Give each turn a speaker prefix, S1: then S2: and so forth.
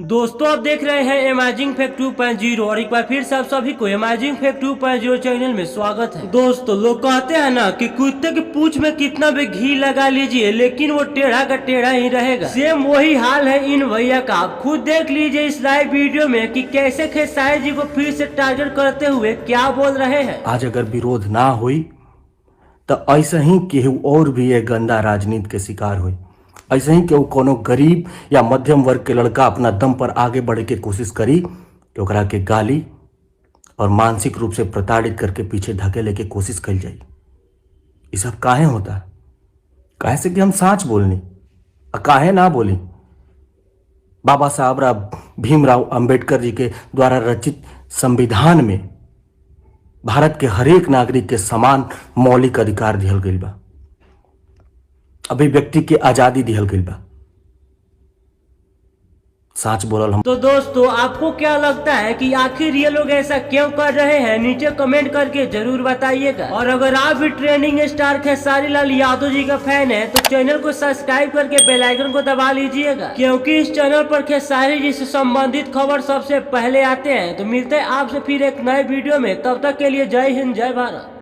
S1: दोस्तों आप देख रहे हैं अमेजिंग फैक्ट 2.0 और एक बार फिर से आप सभी को अमेजिंग फैक्ट 2.0 चैनल में स्वागत है। दोस्तों लोग कहते हैं ना कि कुत्ते की पूंछ में कितना भी घी लगा लीजिए लेकिन वो टेढ़ा का टेढ़ा ही रहेगा। सेम वही हाल है इन भैया का। आप खुद देख लीजिए इस लाइव वीडियो में कि कैसे खेसारी जी को फिर से टारगेट करते हुए क्या बोल रहे हैं।
S2: आज अगर विरोध ना हुई तो ऐसे ही केहू और भी एक गंदा राजनीति के शिकार हुई। ऐसे ही केहू कोनो गरीब या मध्यम वर्ग के लड़का अपना दम पर आगे बढ़े के कोशिश करी तो ओकरा के गाली और मानसिक रूप से प्रताड़ित करके पीछे धकेले के कोशिश कल जाई। ये सब काहे होता है? काहे से कि हम सच बोलनी और काहे ना बोली। बाबा साहब भीमराव अंबेडकर जी के द्वारा रचित संविधान में भारत के हरेक नागरिक के समान मौलिक अधिकार दिहल गईल बा, अभिव्यक्ति के आजादी दिहल गईल बा। सच बोलल हम।
S1: तो दोस्तों आपको क्या लगता है कि आखिर ये लोग ऐसा क्यों कर रहे हैं? नीचे कमेंट करके जरूर बताइएगा। और अगर आप भी ट्रेंडिंग स्टार खेसारी लाल यादव जी का फैन है तो चैनल को सब्सक्राइब करके बेल आइकन को दबा लीजिएगा, क्योंकि इस चैनल पर खेसारी जी से संबंधित खबर सबसे पहले आते हैं। तो मिलते हैं आपसे फिर एक नए वीडियो में, तब तक के लिए जय हिंद जय भारत।